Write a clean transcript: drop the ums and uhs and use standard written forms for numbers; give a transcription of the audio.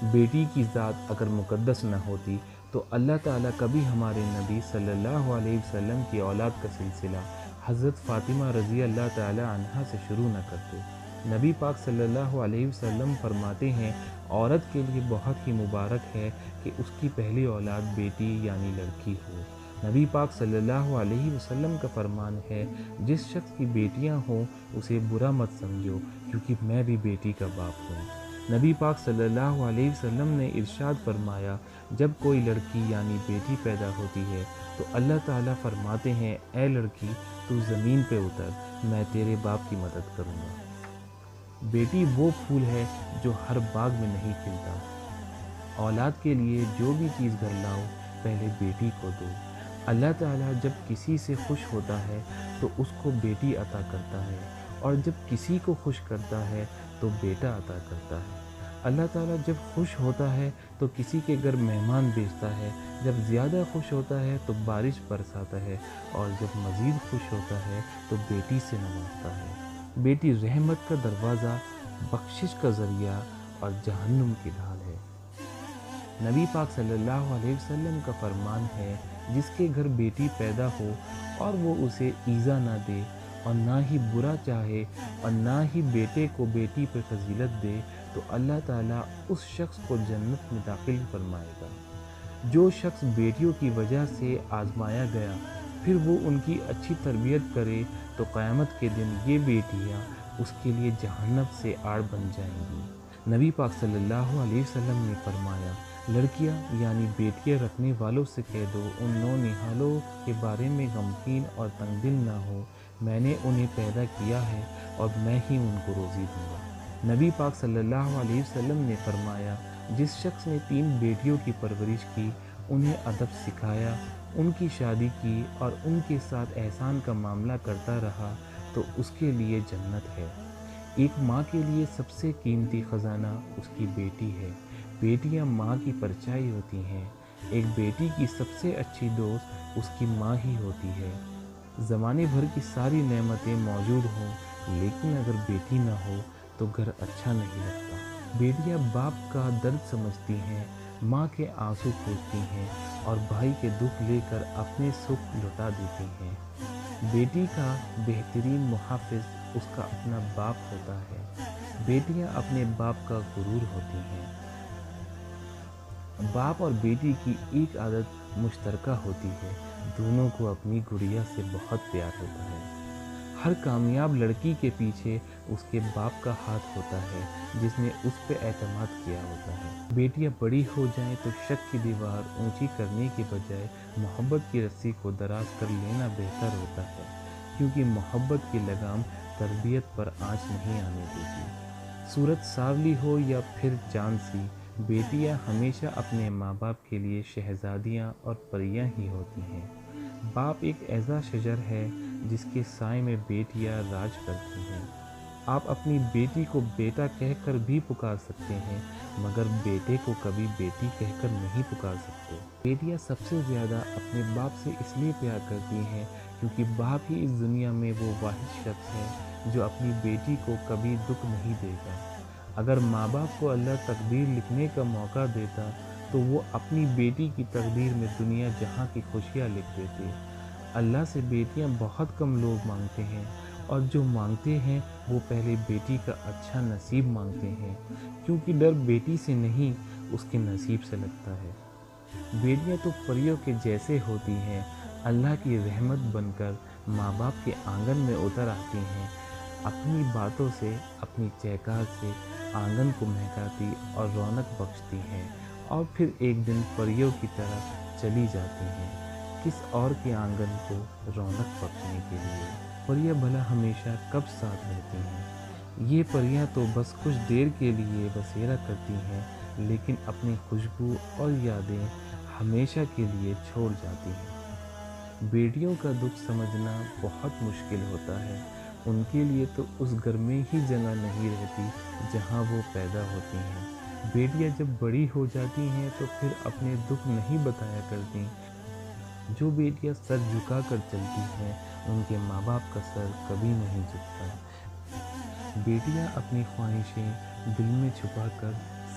بیٹی کی ذات اگر مقدس نہ ہوتی تو اللہ تعالیٰ کبھی ہمارے نبی صلی اللہ علیہ وسلم کی اولاد کا سلسلہ حضرت فاطمہ رضی اللہ تعالیٰ عنہا سے شروع نہ کرتے۔ نبی پاک صلی اللہ علیہ وسلم فرماتے ہیں، عورت کے لیے بہت ہی مبارک ہے کہ اس کی پہلی اولاد بیٹی یعنی لڑکی ہو۔ نبی پاک صلی اللہ علیہ وسلم کا فرمان ہے، جس شخص کی بیٹیاں ہوں اسے برا مت سمجھو، کیونکہ میں بھی بیٹی کا باپ ہوں۔ نبی پاک صلی اللہ علیہ وسلم نے ارشاد فرمایا، جب کوئی لڑکی یعنی بیٹی پیدا ہوتی ہے تو اللہ تعالیٰ فرماتے ہیں، اے لڑکی تو زمین پہ اتر، میں تیرے باپ کی مدد کروں گا۔ بیٹی وہ پھول ہے جو ہر باغ میں نہیں کھلتا۔ اولاد کے لیے جو بھی چیز گھر لاؤ پہلے بیٹی کو دو۔ اللہ تعالیٰ جب کسی سے خوش ہوتا ہے تو اس کو بیٹی عطا کرتا ہے، اور جب کسی کو خوش کرتا ہے تو بیٹا عطا کرتا ہے۔ اللہ تعالیٰ جب خوش ہوتا ہے تو کسی کے گھر مہمان بھیجتا ہے، جب زیادہ خوش ہوتا ہے تو بارش برساتا ہے، اور جب مزید خوش ہوتا ہے تو بیٹی سے نوازتا ہے۔ بیٹی رحمت کا دروازہ، بخشش کا ذریعہ اور جہنم کی ڈھال ہے۔ نبی پاک صلی اللہ علیہ وسلم کا فرمان ہے، جس کے گھر بیٹی پیدا ہو اور وہ اسے ایذا نہ دے اور نہ ہی برا چاہے اور نہ ہی بیٹے کو بیٹی پر فضیلت دے، تو اللہ تعالیٰ اس شخص کو جنت میں داخل فرمائے گا۔ جو شخص بیٹیوں کی وجہ سے آزمایا گیا پھر وہ ان کی اچھی تربیت کرے تو قیامت کے دن یہ بیٹیاں اس کے لیے جہنم سے آڑ بن جائیں گی۔ نبی پاک صلی اللہ علیہ وسلم نے فرمایا، لڑکیاں یعنی بیٹیاں رکھنے والوں سے کہہ دو، ان نونہالوں کے بارے میں غمگین اور تنگ دل نہ ہو، میں نے انہیں پیدا کیا ہے اور میں ہی ان کو روزی دوں گا۔ نبی پاک صلی اللہ علیہ وسلم نے فرمایا، جس شخص نے 3 بیٹیوں کی پرورش کی، انہیں ادب سکھایا، ان کی شادی کی اور ان کے ساتھ احسان کا معاملہ کرتا رہا تو اس کے لیے جنت ہے۔ ایک ماں کے لیے سب سے قیمتی خزانہ اس کی بیٹی ہے۔ بیٹیاں ماں کی پرچھائی ہوتی ہیں۔ ایک بیٹی کی سب سے اچھی دوست اس کی ماں ہی ہوتی ہے۔ زمانے بھر کی ساری نعمتیں موجود ہوں لیکن اگر بیٹی نہ ہو تو گھر اچھا نہیں لگتا۔ بیٹیاں باپ کا درد سمجھتی ہیں، ماں کے آنسو پوچھتی ہیں اور بھائی کے دکھ لے کر اپنے سکھ لٹا دیتی ہیں۔ بیٹی کا بہترین محافظ اس کا اپنا باپ ہوتا ہے۔ بیٹیاں اپنے باپ کا غرور ہوتی ہیں۔ باپ اور بیٹی کی ایک عادت مشترکہ ہوتی ہے، دونوں کو اپنی گڑیا سے بہت پیار ہوتا ہے۔ ہر کامیاب لڑکی کے پیچھے اس کے باپ کا ہاتھ ہوتا ہے، جس نے اس پہ اعتماد کیا ہوتا ہے۔ بیٹیاں بڑی ہو جائیں تو شک کی دیوار اونچی کرنے کے بجائے محبت کی رسی کو دراز کر لینا بہتر ہوتا ہے، کیونکہ محبت کی لگام تربیت پر آنچ نہیں آنے دیتی۔ صورت سانولی ہو یا پھر چاند سی، بیٹیاں ہمیشہ اپنے ماں باپ کے لیے شہزادیاں اور پریاں ہی ہوتی ہیں۔ باپ ایک ایسا شجر ہے جس کے سائے میں بیٹیاں راج کرتی ہیں۔ آپ اپنی بیٹی کو بیٹا کہہ کر بھی پکار سکتے ہیں، مگر بیٹے کو کبھی بیٹی کہہ کر نہیں پکار سکتے۔ بیٹیاں سب سے زیادہ اپنے باپ سے اس لیے پیار کرتی ہیں کیونکہ باپ ہی اس دنیا میں وہ واحد شخص ہے جو اپنی بیٹی کو کبھی دکھ نہیں دے گا۔ اگر ماں باپ کو اللہ تقدیر لکھنے کا موقع دیتا تو وہ اپنی بیٹی کی تقدیر میں دنیا جہاں کی خوشیاں لکھ دیتے۔ اللہ سے بیٹیاں بہت کم لوگ مانگتے ہیں، اور جو مانگتے ہیں وہ پہلے بیٹی کا اچھا نصیب مانگتے ہیں، کیونکہ ڈر بیٹی سے نہیں اس کے نصیب سے لگتا ہے۔ بیٹیاں تو پریوں کے جیسے ہوتی ہیں، اللہ کی رحمت بن کر ماں باپ کے آنگن میں اتر آتی ہیں، اپنی باتوں سے، اپنی چہکار سے آنگن کو مہکاتی اور رونق بخشتی ہیں، اور پھر ایک دن پریوں کی طرح چلی جاتی ہیں، کس اور کے آنگن کو رونق بخشنے کے لیے۔ پریاں بھلا ہمیشہ کب ساتھ رہتی ہیں؟ یہ پریاں تو بس کچھ دیر کے لیے بسیرا کرتی ہیں، لیکن اپنی خوشبو اور یادیں ہمیشہ کے لیے چھوڑ جاتی ہیں۔ بیٹیوں کا دکھ سمجھنا بہت مشکل ہوتا ہے، ان کے لیے تو اس گھر میں ہی جگہ نہیں رہتی جہاں وہ پیدا ہوتی ہیں۔ بیٹیاں جب بڑی ہو جاتی ہیں تو پھر اپنے دکھ نہیں بتایا کرتی۔ جو بیٹیاں سر جھکا کر چلتی ہیں ان کے ماں باپ کا سر کبھی نہیں جھکتا۔ بیٹیاں اپنی خواہشیں دل میں چھپا کر